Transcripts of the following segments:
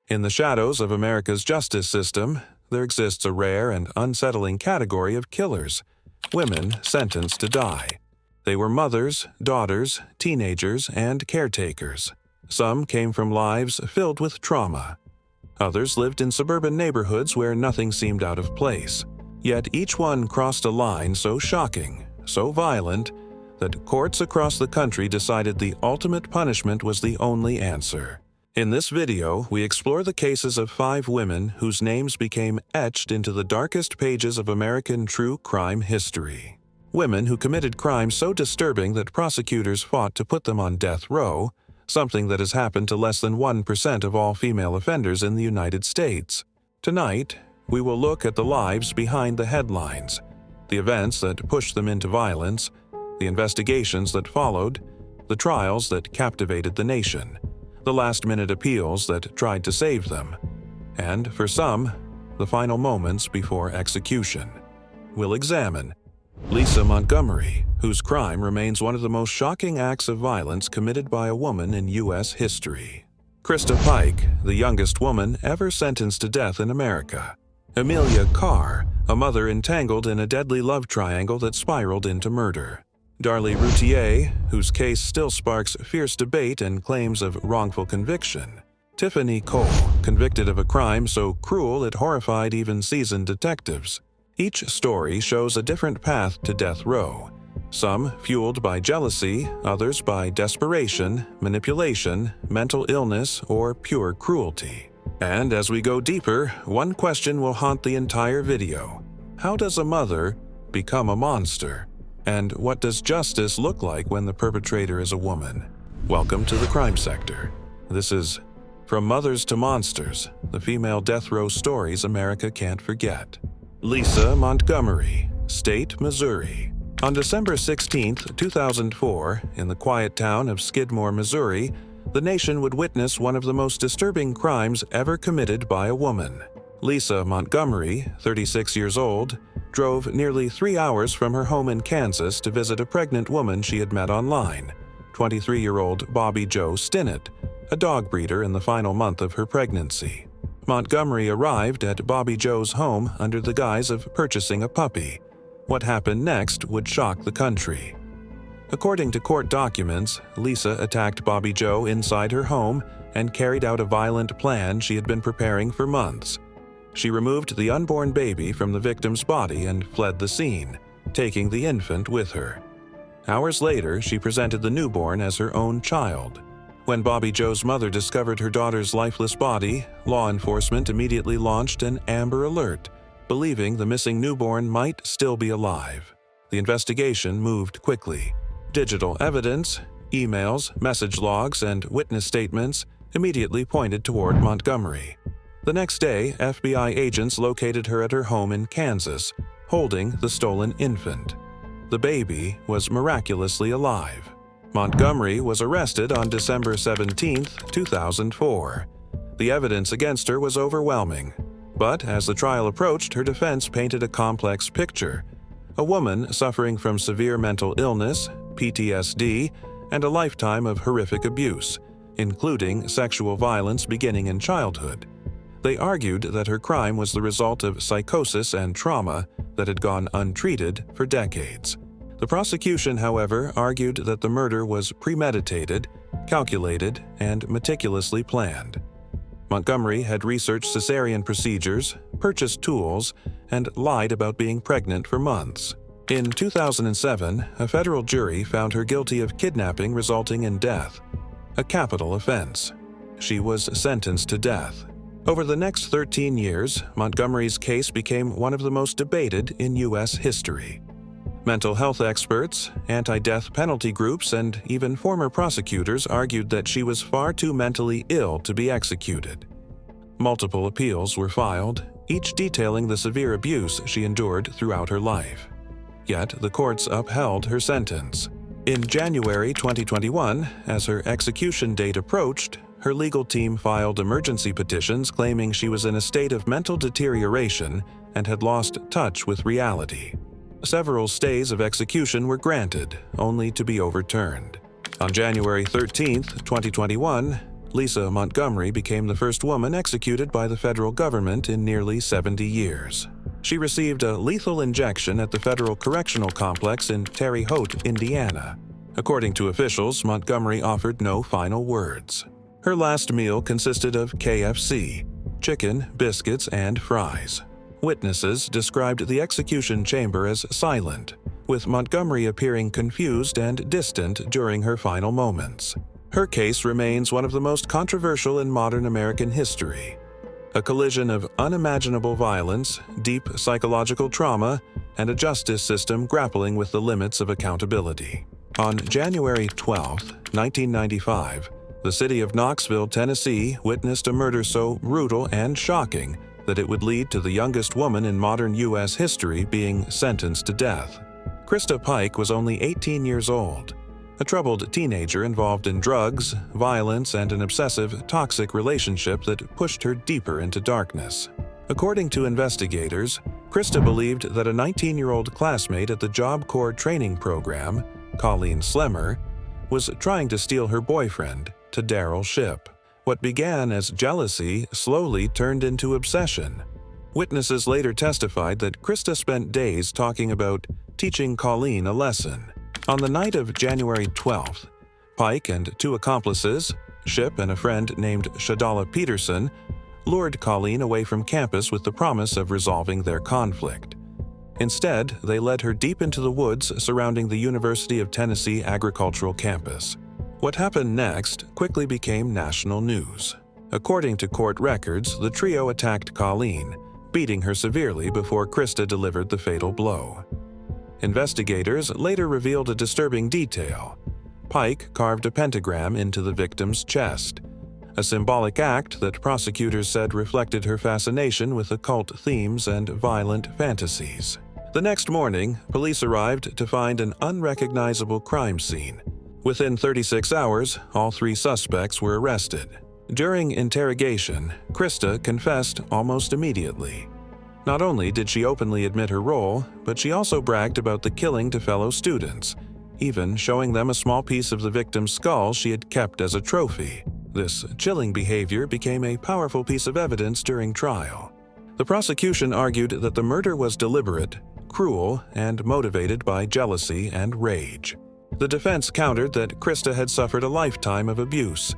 In the shadows of America's justice system, there exists a rare and unsettling category of killers, women sentenced to die. They were mothers, daughters, teenagers, and caretakers. Some came from lives filled with trauma. Others lived in suburban neighborhoods where nothing seemed out of place. Yet each one crossed a line so shocking, so violent, that courts across the country decided the ultimate punishment was the only answer. In this video, we explore the cases of 5 women whose names became etched into the darkest pages of American true crime history. Women who committed crimes so disturbing that prosecutors fought to put them on death row, something that has happened to less than 1% of all female offenders in the United States. Tonight, we will look at the lives behind the headlines, the events that pushed them into violence, the investigations that followed, the trials that captivated the nation, the last-minute appeals that tried to save them, and, for some, the final moments before execution. We'll examine Lisa Montgomery, whose crime remains one of the most shocking acts of violence committed by a woman in U.S. history. Christa Pike, the youngest woman ever sentenced to death in America. Emilia Carr, a mother entangled in a deadly love triangle that spiraled into murder. Darlie Routier, whose case still sparks fierce debate and claims of wrongful conviction. Tiffany, convicted of a crime so cruel it horrified even seasoned detectives. Each story shows a different path to death row, some fueled by jealousy, others by desperation, manipulation, mental illness, or pure cruelty. And as we go deeper, one question will haunt the entire video. How does a mother become a monster? And what does justice look like when the perpetrator is a woman? Welcome to the Crime Sector. This is From Mothers to Monsters, the female death row stories America can't forget. Lisa Montgomery, State, Missouri. On December 16, 2004, in the quiet town of Skidmore, Missouri, the nation would witness one of the most disturbing crimes ever committed by a woman. Lisa Montgomery, 36 years old, drove nearly 3 hours from her home in Kansas to visit a pregnant woman she had met online, 23-year-old Bobby Jo Stinnett, a dog breeder in the final month of her pregnancy. Montgomery arrived at Bobby Jo's home under the guise of purchasing a puppy. What happened next would shock the country. According to court documents, Lisa attacked Bobby Jo inside her home and carried out a violent plan she had been preparing for months. She removed the unborn baby from the victim's body and fled the scene, taking the infant with her. Hours later, she presented the newborn as her own child. When Bobby Jo's mother discovered her daughter's lifeless body, law enforcement immediately launched an Amber Alert, believing the missing newborn might still be alive. The investigation moved quickly. Digital evidence, emails, message logs, and witness statements immediately pointed toward Montgomery. The next day, FBI agents located her at her home in Kansas, holding the stolen infant. The baby was miraculously alive. Montgomery was arrested on December 17, 2004. The evidence against her was overwhelming, but as the trial approached, her defense painted a complex picture. A woman suffering from severe mental illness, PTSD, and a lifetime of horrific abuse, including sexual violence beginning in childhood. They argued that her crime was the result of psychosis and trauma that had gone untreated for decades. The prosecution, however, argued that the murder was premeditated, calculated, and meticulously planned. Montgomery had researched cesarean procedures, purchased tools, and lied about being pregnant for months. In 2007, a federal jury found her guilty of kidnapping resulting in death, a capital offense. She was sentenced to death. Over the next 13 years, Montgomery's case became one of the most debated in U.S. history. Mental health experts, anti-death penalty groups, and even former prosecutors argued that she was far too mentally ill to be executed. Multiple appeals were filed, each detailing the severe abuse she endured throughout her life. Yet the courts upheld her sentence. In January 2021, as her execution date approached, her legal team filed emergency petitions claiming she was in a state of mental deterioration and had lost touch with reality. Several stays of execution were granted, only to be overturned. On January 13, 2021, Lisa Montgomery became the first woman executed by the federal government in nearly 70 years. She received a lethal injection at the Federal Correctional Complex in Terre Haute, Indiana. According to officials, Montgomery offered no final words. Her last meal consisted of KFC, chicken, biscuits, and fries. Witnesses described the execution chamber as silent, with Montgomery appearing confused and distant during her final moments. Her case remains one of the most controversial in modern American history. A collision of unimaginable violence, deep psychological trauma, and a justice system grappling with the limits of accountability. On January 12, 1995, the city of Knoxville, Tennessee, witnessed a murder so brutal and shocking that it would lead to the youngest woman in modern U.S. history being sentenced to death. Christa Pike was only 18 years old, a troubled teenager involved in drugs, violence, and an obsessive, toxic relationship that pushed her deeper into darkness. According to investigators, Christa believed that a 19-year-old classmate at the Job Corps training program, Colleen Slemmer, was trying to steal her boyfriend, to Darryl Shipp. What began as jealousy slowly turned into obsession. Witnesses later testified that Christa spent days talking about teaching Colleen a lesson. On the night of January 12th, Pike and two accomplices, Shipp and a friend named Shadala Peterson, lured Colleen away from campus with the promise of resolving their conflict. Instead, they led her deep into the woods surrounding the University of Tennessee agricultural campus. What happened next quickly became national news. According to court records, the trio attacked Colleen, beating her severely before Christa delivered the fatal blow. Investigators later revealed a disturbing detail. Pike carved a pentagram into the victim's chest, a symbolic act that prosecutors said reflected her fascination with occult themes and violent fantasies. The next morning, police arrived to find an unrecognizable crime scene. Within 36 hours, all three suspects were arrested. During interrogation, Christa confessed almost immediately. Not only did she openly admit her role, but she also bragged about the killing to fellow students, even showing them a small piece of the victim's skull she had kept as a trophy. This chilling behavior became a powerful piece of evidence during trial. The prosecution argued that the murder was deliberate, cruel, and motivated by jealousy and rage. The defense countered that Christa had suffered a lifetime of abuse,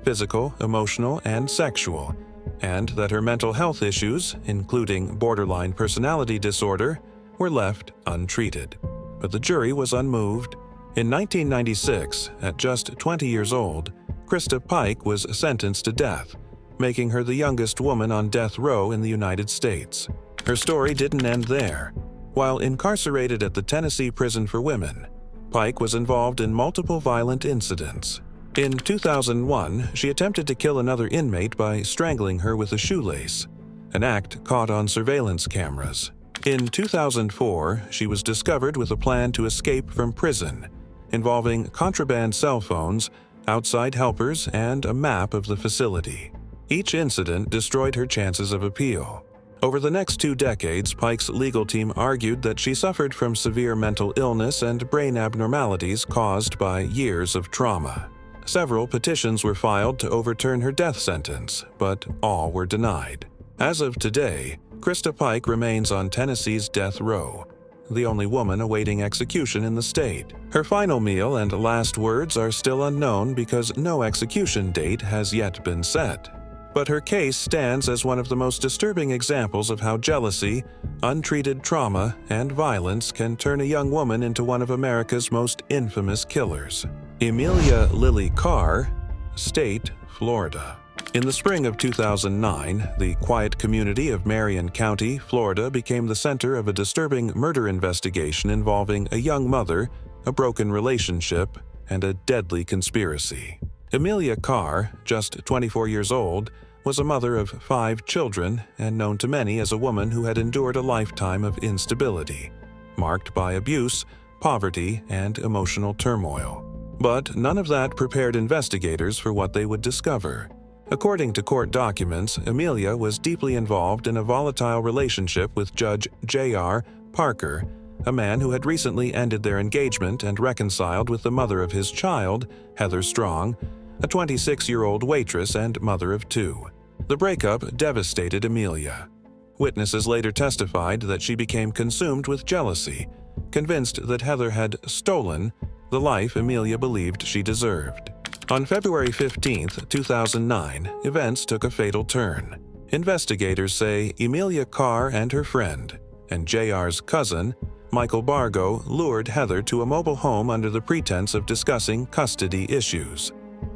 physical, emotional, and sexual, and that her mental health issues, including borderline personality disorder, were left untreated. But the jury was unmoved. In 1996, at just 20 years old, Christa Pike was sentenced to death, making her the youngest woman on death row in the United States. Her story didn't end there. While incarcerated at the Tennessee Prison for Women, Pike was involved in multiple violent incidents. In 2001, she attempted to kill another inmate by strangling her with a shoelace, an act caught on surveillance cameras. In 2004, she was discovered with a plan to escape from prison, involving contraband cell phones, outside helpers, and a map of the facility. Each incident destroyed her chances of appeal. Over the next 2 decades, Pike's legal team argued that she suffered from severe mental illness and brain abnormalities caused by years of trauma. Several petitions were filed to overturn her death sentence, but all were denied. As of today, Christa Pike remains on Tennessee's death row, the only woman awaiting execution in the state. Her final meal and last words are still unknown because no execution date has yet been set. But her case stands as one of the most disturbing examples of how jealousy, untreated trauma, and violence can turn a young woman into one of America's most infamous killers. Emilia Lily Carr, State, Florida. In the spring of 2009, the quiet community of Marion County, Florida, became the center of a disturbing murder investigation involving a young mother, a broken relationship, and a deadly conspiracy. Emilia Carr, just 24 years old, was a mother of 5 children and known to many as a woman who had endured a lifetime of instability, marked by abuse, poverty, and emotional turmoil. But none of that prepared investigators for what they would discover. According to court documents, Emilia was deeply involved in a volatile relationship with Judge J.R. Parker, a man who had recently ended their engagement and reconciled with the mother of his child, Heather Strong, a 26-year-old waitress and mother of 2. The breakup devastated Emilia. Witnesses later testified that she became consumed with jealousy, convinced that Heather had stolen the life Emilia believed she deserved. On February 15, 2009, events took a fatal turn. Investigators say Emilia Carr and her friend, and JR's cousin, Michael Bargo, lured Heather to a mobile home under the pretense of discussing custody issues.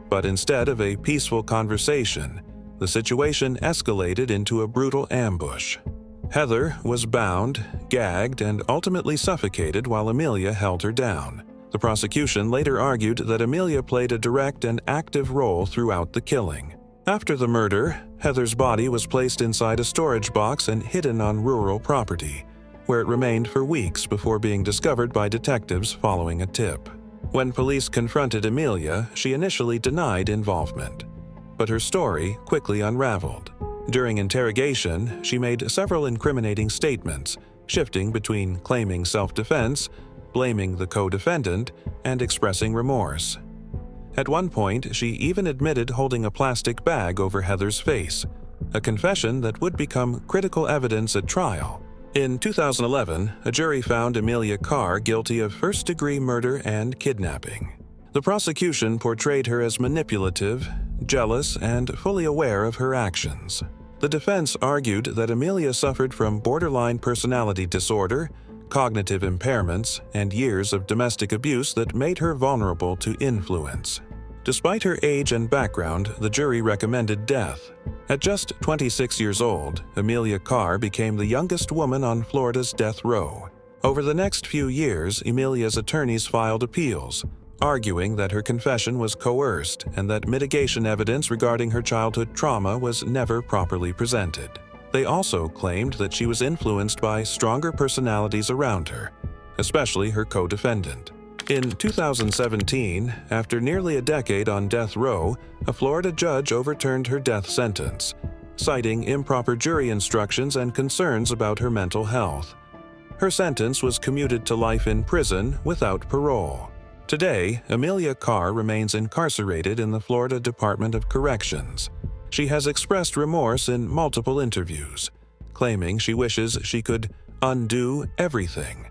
But instead of a peaceful conversation, the situation escalated into a brutal ambush. Heather was bound, gagged, and ultimately suffocated while Emilia held her down. The prosecution later argued that Emilia played a direct and active role throughout the killing. After the murder, Heather's body was placed inside a storage box and hidden on rural property, where it remained for weeks before being discovered by detectives following a tip. When police confronted Emilia, she initially denied involvement, but her story quickly unraveled. During interrogation, she made several incriminating statements, shifting between claiming self-defense, blaming the co-defendant, and expressing remorse. At one point, she even admitted holding a plastic bag over Heather's face, a confession that would become critical evidence at trial. In 2011, a jury found Emilia Carr guilty of first-degree murder and kidnapping. The prosecution portrayed her as manipulative, jealous, and fully aware of her actions. The defense argued that Emilia suffered from borderline personality disorder, cognitive impairments, and years of domestic abuse that made her vulnerable to influence. Despite her age and background, the jury recommended death. At just 26 years old, Emilia Carr became the youngest woman on Florida's death row. Over the next few years, Emilia's attorneys filed appeals, arguing that her confession was coerced and that mitigation evidence regarding her childhood trauma was never properly presented. They also claimed that she was influenced by stronger personalities around her, especially her co-defendant. In 2017, after nearly a decade on death row, a Florida judge overturned her death sentence, citing improper jury instructions and concerns about her mental health. Her sentence was commuted to life in prison without parole. Today, Emilia Carr remains incarcerated in the Florida Department of Corrections. She has expressed remorse in multiple interviews, claiming she wishes she could undo everything.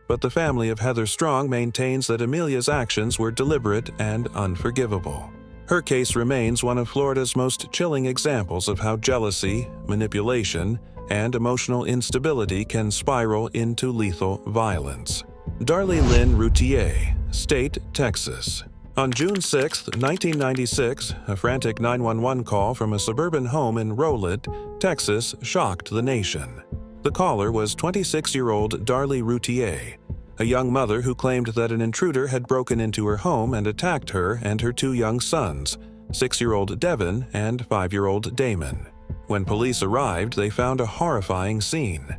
But the family of Heather Strong maintains that Emilia's actions were deliberate and unforgivable. Her case remains one of Florida's most chilling examples of how jealousy, manipulation, and emotional instability can spiral into lethal violence. Darlie Lynn Routier, State, Texas. On June 6, 1996, a frantic 911 call from a suburban home in Rowlett, Texas, shocked the nation. The caller was 26-year-old Darlie Routier, a young mother who claimed that an intruder had broken into her home and attacked her and her 2 young sons, 6-year-old Devin and 5-year-old Damon. When police arrived, they found a horrifying scene.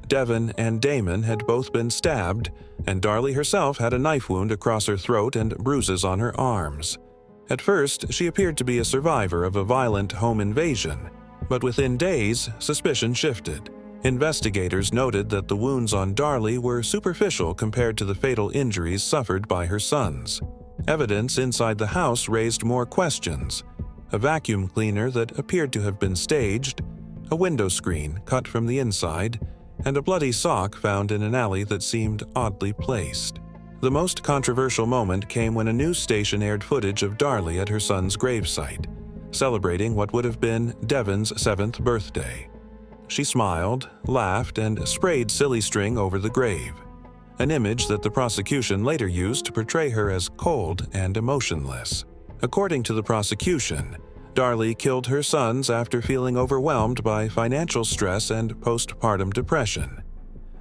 Devin and Damon had both been stabbed, and Darlie herself had a knife wound across her throat and bruises on her arms. At first, she appeared to be a survivor of a violent home invasion, but within days, suspicion shifted. Investigators noted that the wounds on Darlie were superficial compared to the fatal injuries suffered by her sons. Evidence inside the house raised more questions. A vacuum cleaner that appeared to have been staged, a window screen cut from the inside, and a bloody sock found in an alley that seemed oddly placed. The most controversial moment came when a news station aired footage of Darlie at her son's gravesite, celebrating what would have been Devin's 7th birthday. She smiled, laughed, and sprayed silly string over the grave, an image that the prosecution later used to portray her as cold and emotionless. According to the prosecution, Darlie killed her sons after feeling overwhelmed by financial stress and postpartum depression.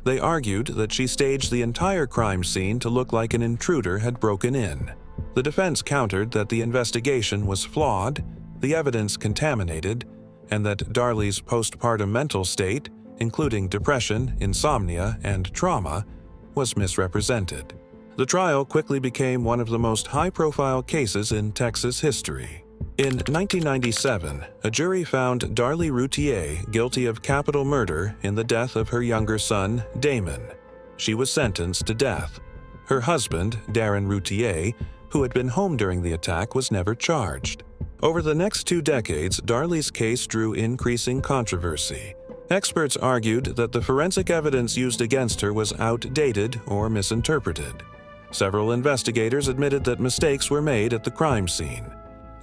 They argued that she staged the entire crime scene to look like an intruder had broken in. The defense countered that the investigation was flawed, the evidence contaminated, and that Darlie's postpartum mental state, including depression, insomnia, and trauma, was misrepresented. The trial quickly became one of the most high-profile cases in Texas history. In 1997, a jury found Darlie Routier guilty of capital murder in the death of her younger son, Damon. She was sentenced to death. Her husband, Darren Routier, who who had been home during the attack, was never charged. Over the next 2 decades, Darlie's case drew increasing controversy. Experts argued that the forensic evidence used against her was outdated or misinterpreted. Several investigators admitted that mistakes were made at the crime scene.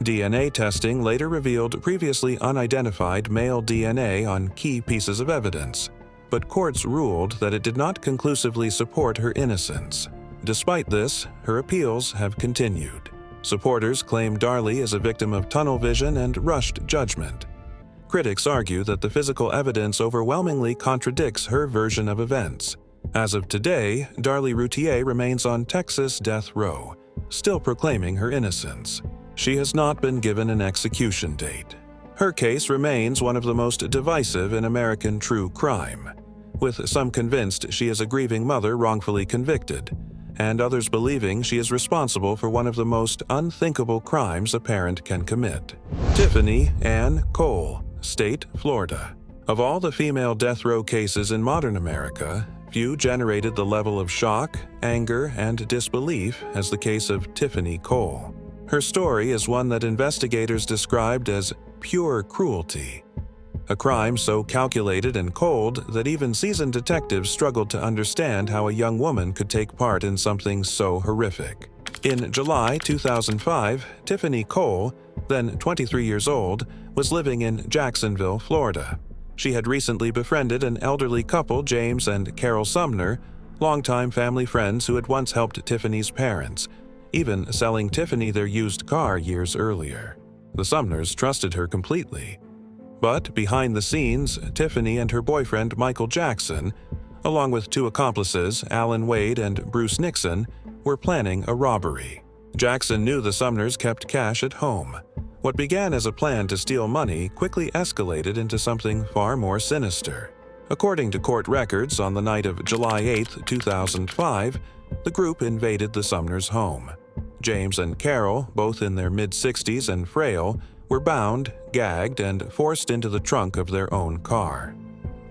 DNA testing later revealed previously unidentified male DNA on key pieces of evidence, but courts ruled that it did not conclusively support her innocence. Despite this, her appeals have continued. Supporters claim Darlie is a victim of tunnel vision and rushed judgment. Critics argue that the physical evidence overwhelmingly contradicts her version of events. As of today, Darlie Routier remains on Texas death row, still proclaiming her innocence. She has not been given an execution date. Her case remains one of the most divisive in American true crime, with some convinced she is a grieving mother wrongfully convicted, and others believing she is responsible for one of the most unthinkable crimes a parent can commit. Tiffany Ann Cole, State, Florida. Of all the female death row cases in modern America, few generated the level of shock, anger, and disbelief as the case of Tiffany Cole. Her story is one that investigators described as pure cruelty, a crime so calculated and cold that even seasoned detectives struggled to understand how a young woman could take part in something so horrific. In July 2005, Tiffany Cole, then 23 years old, was living in Jacksonville, Florida. She had recently befriended an elderly couple, James and Carol Sumner, longtime family friends who had once helped Tiffany's parents, even selling Tiffany their used car years earlier. The Sumners trusted her completely. But behind the scenes, Tiffany and her boyfriend Michael Jackson, along with 2 accomplices, Alan Wade and Bruce Nixon, were planning a robbery. Jackson knew the Sumners kept cash at home. What began as a plan to steal money quickly escalated into something far more sinister. According to court records, on the night of July 8, 2005, the group invaded the Sumners' home. James and Carol, both in their mid-60s and frail, were bound, gagged, and forced into the trunk of their own car.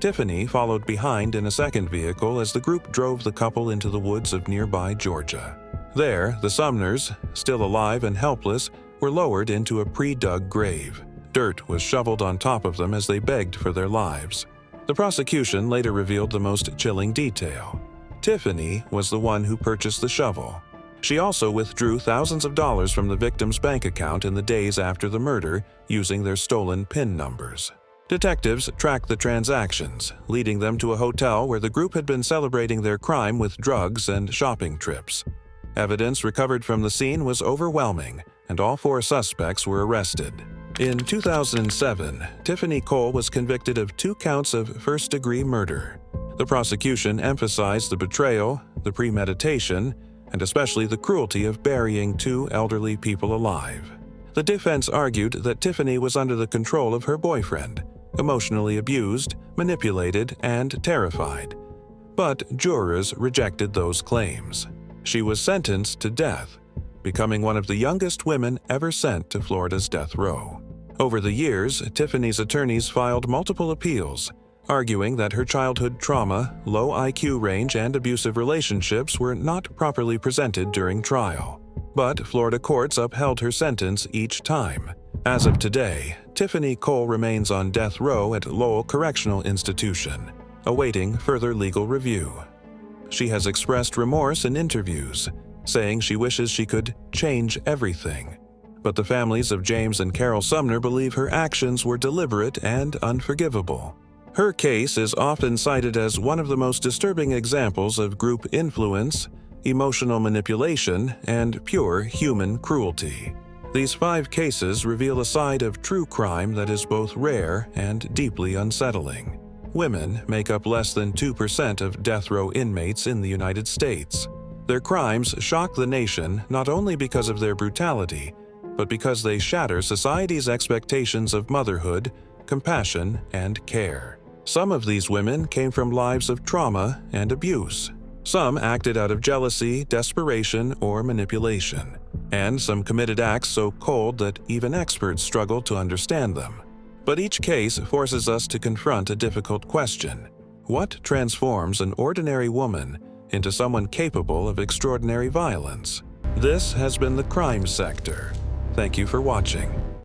Tiffany followed behind in a second vehicle as the group drove the couple into the woods of nearby Georgia. There, the Sumners, still alive and helpless, were lowered into a pre-dug grave. Dirt was shoveled on top of them as they begged for their lives. The prosecution later revealed the most chilling detail. Tiffany was the one who purchased the shovel. She also withdrew thousands of dollars from the victim's bank account in the days after the murder using their stolen PIN numbers. Detectives tracked the transactions, leading them to a hotel where the group had been celebrating their crime with drugs and shopping trips. Evidence recovered from the scene was overwhelming, and all 4 suspects were arrested. In 2007, Tiffany Cole was convicted of 2 counts of first-degree murder. The prosecution emphasized the betrayal, the premeditation, and especially the cruelty of burying 2 elderly people alive. The defense argued that Tiffany was under the control of her boyfriend, emotionally abused, manipulated, and terrified. But jurors rejected those claims. She was sentenced to death, becoming one of the youngest women ever sent to Florida's death row. Over the years, Tiffany's attorneys filed multiple appeals, arguing that her childhood trauma, low IQ range, and abusive relationships were not properly presented during trial. But Florida courts upheld her sentence each time. As of today, Tiffany Cole remains on death row at Lowell Correctional Institution, awaiting further legal review. She has expressed remorse in interviews, saying she wishes she could change everything. But the families of James and Carol Sumner believe her actions were deliberate and unforgivable. Her case is often cited as one of the most disturbing examples of group influence, emotional manipulation, and pure human cruelty. These 5 cases reveal a side of true crime that is both rare and deeply unsettling. Women make up less than 2% of death row inmates in the United States. Their crimes shock the nation not only because of their brutality, but because they shatter society's expectations of motherhood, compassion, and care. Some of these women came from lives of trauma and abuse. Some acted out of jealousy, desperation, or manipulation. And some committed acts so cold that even experts struggle to understand them. But each case forces us to confront a difficult question. What transforms an ordinary woman into someone capable of extraordinary violence? This has been the Crime Sector. Thank you for watching.